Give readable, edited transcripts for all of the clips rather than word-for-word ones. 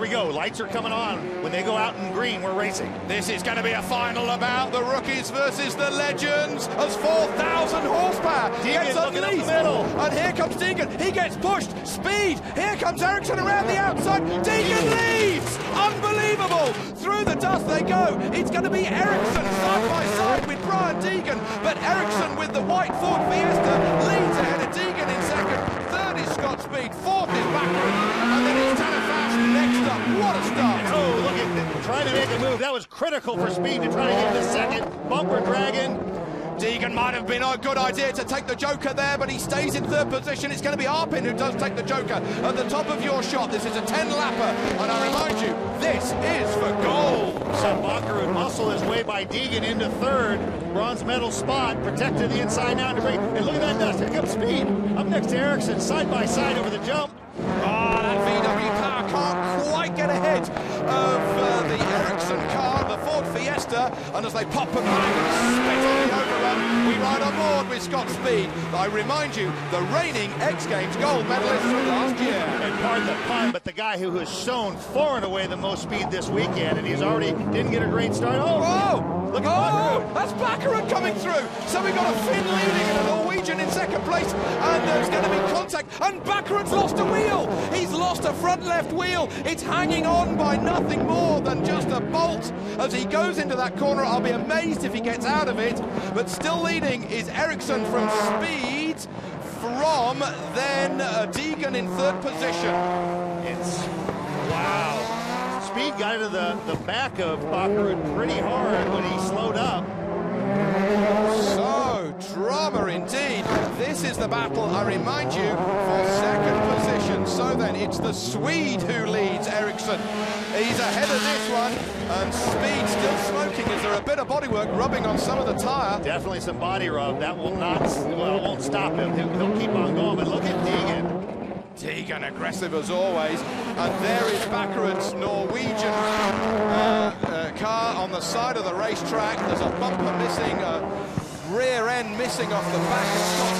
we go. Lights are coming on. When they go out in green, we're racing. This is going to be a final about the rookies versus the legends as 4,000 horsepower gets unleashed. And here comes Deegan. He gets pushed. Speed. Here comes Ericsson around the outside. Deegan leads. Unbelievable. Through the dust they go. It's going to be Ericsson side by side with Brian Deegan. But Ericsson with the white Ford Fiesta leads ahead of Deegan in second. Third is Scott Speed. Fourth is Baccarat. And then it's Tanner Fast next up. What a start. Oh, look at that. Trying to make a move. That was critical for Speed to try to get the second. Bumper dragon. Deegan might have been a good idea to take the Joker there, but he stays in third position. It's going to be Arpin who does take the Joker at the top of your shot. This is a 10-lapper, and I remind you, this is for gold. So Bacher would muscle his way by Deegan into third. Bronze medal spot, protected the inside now to break. And look at that dust. Here comes Speed. Up next to Ericsson, side by side over the jump. Oh, that VW car can't quite get ahead of the Ericsson car, the Ford Fiesta, and as they pop and bang and spit on the overrun, we ride on board with Scott Speed. I remind you, the reigning X Games gold medalist from last year. And pardon the pun, but the guy who has shown far and away the most speed this weekend, and he's already didn't get a great start. Look at Baccarat. That's Baccarat coming through. So we've got a Finn leading and a Norwegian in second place, and there's going to be contact, and Baccarat's lost a wheel. He's lost a front left wheel. It's hanging on by nothing more than just a bolt as he goes into that corner. I'll be amazed if he gets out of it, but still leading is Ericsson from Speed, from then Deegan in third position. It's wow. Speed got into the back of Baccarat pretty hard when he slowed up. So, drama indeed. This is the battle, I remind you, for second position. So then, it's the Swede who leads Ericsson. He's ahead of this one, and Speed still smoking. Is there a bit of bodywork rubbing on some of the tyre? Definitely some body rub. That will not, well, it won't stop him. He'll keep on going, but look at Deegan. Deegan aggressive as always, and there is Baccarat's Norwegian car on the side of the racetrack. There's a bumper missing, a rear end missing off the back of Scott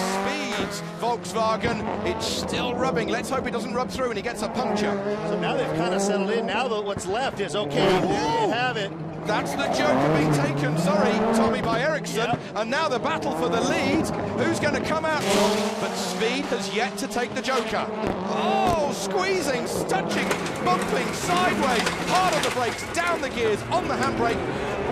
Speed's Volkswagen. It's still rubbing. Let's hope it doesn't rub through and he gets a puncture. So now they've kind of settled in. Now that what's left is okay. There you have it. That's the Joker being taken, sorry, Tommy, by Ericsson. Yep. And now the battle for the lead. Who's going to come out top? But Speed has yet to take the Joker. Oh, squeezing, stutching, bumping, sideways, hard on the brakes, down the gears, on the handbrake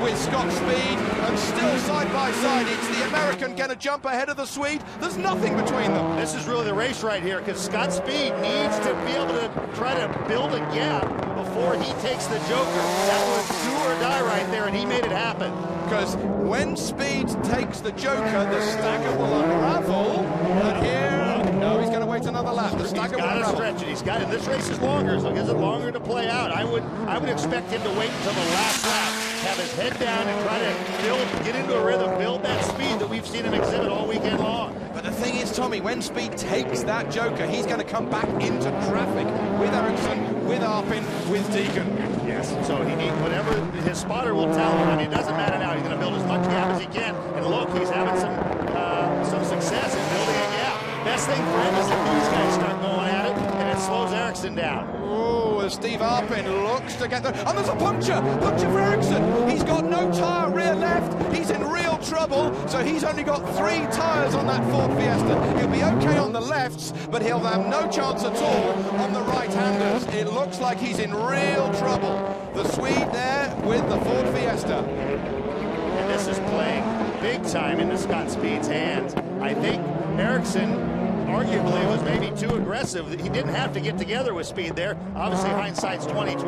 with Scott Speed. And still side by side, it's the American going to jump ahead of the Swede. There's nothing between them. This is really the race right here, because Scott Speed needs to be able to try to build a gap before he takes the Joker. That was do or die right there, and he made it happen. Because when Speed takes the Joker, the stagger will unravel. And here, no, he's going to wait another lap. The stagger will unravel. He's got to stretch it. He's got it. This race is longer, so it gives it longer to play out. I would expect him to wait until the last lap, have his head down, and try to get into a rhythm, build that speed that we've seen him exhibit all weekend long. But the thing is, Tommy, when Speed takes that Joker, he's going to come back into traffic with Ericsson, with Arpin, with Deegan. Yes, so he needs whatever his spotter will tell him. I mean, it doesn't matter now. He's going to build as much gap as he can. And look, he's having some success in building a gap. Best thing for him is if these guys start going at it, and it slows Ericsson down. Oh, as Steve Arpin looks to get there. And there's a puncture for Ericsson. He's got no tyre rear left. He's in real trouble. So he's only got 3 tyres on that Ford Fiesta. He'll be okay on the lefts, but he'll have no chance at all on the right-handers. It looks like he's in real trouble. The Swede there with the Ford Fiesta. And this is playing big time into Scott Speed's hands. I think Ericsson arguably was maybe too aggressive. He didn't have to get together with Speed there. Obviously, hindsight's 20/20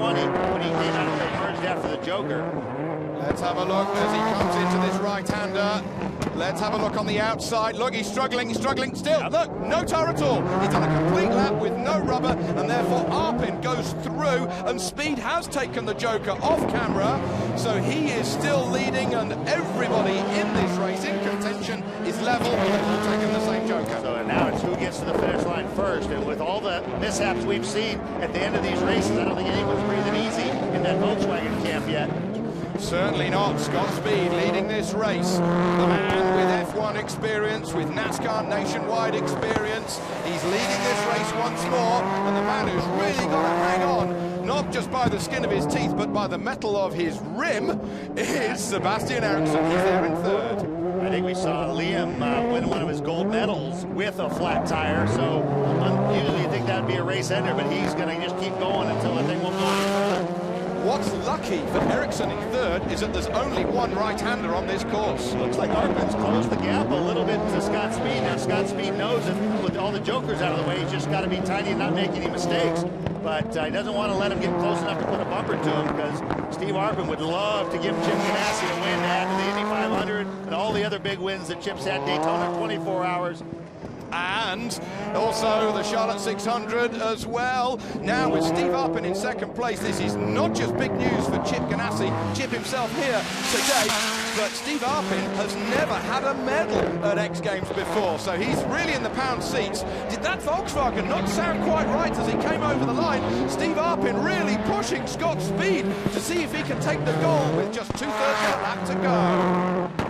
when he came out and emerged after the Joker. Let's have a look as he comes into this right-hander. Let's have a look on the outside. Look, he's struggling still. Yep. Look, no tyre at all. He's done a complete lap with no rubber, and therefore Arpin goes through, and Speed has taken the Joker off camera, so he is still leading, and everybody in this race in contention is level. They've all taken the same Joker. So now it's who gets to the finish line first, and with all the mishaps we've seen at the end of these races, I don't think anyone's breathing easy in that Volkswagen camp yet. Certainly not. Scott Speed leading this race. The man with F1 experience, with NASCAR nationwide experience. He's leading this race once more, and the man who's really got to hang on not just by the skin of his teeth, but by the metal of his rim, is Sebastian Eriksson. He's there in third. I think we saw Liam win one of his gold medals with a flat tire, so usually you think that'd be a race ender, but he's going to just keep going until the thing won't go any further. What's lucky for Eriksson in third is that there's only one right-hander on this course. Looks like Arpin's closed the gap a little bit to Scott Speed. Now Scott Speed knows that with all the jokers out of the way, he's just got to be tiny and not make any mistakes. But he doesn't want to let him get close enough to put a bumper to him, because Steve Arpin would love to give Chip Ganassi a win to add to the Indy 500 and all the other big wins that Chip's had Daytona 24 hours. And also the Charlotte 600 as well. Now with Steve Arpin in second place, this is not just big news for Chip Ganassi, Chip himself here today, but Steve Arpin has never had a medal at X Games before, so he's really in the pound seats. Did that Volkswagen not sound quite right as he came over the line? Steve Arpin really pushing Scott Speed to see if he can take the goal with just 2/3 of a lap to go.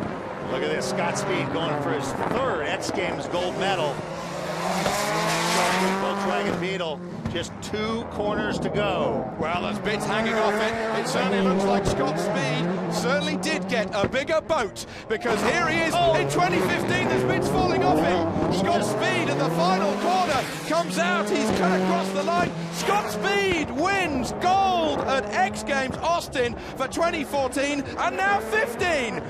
Look at this, Scott Speed going for his third X Games gold medal. Volkswagen Beetle, just 2 corners to go. Well, there's bits hanging off it. It certainly looks like Scott Speed certainly did get a bigger boat, because here he is in 2015. There's bits falling off him. Scott Speed at the final corner comes out. He's cut across the line. Scott Speed wins gold at X Games Austin for 2014 and now 15.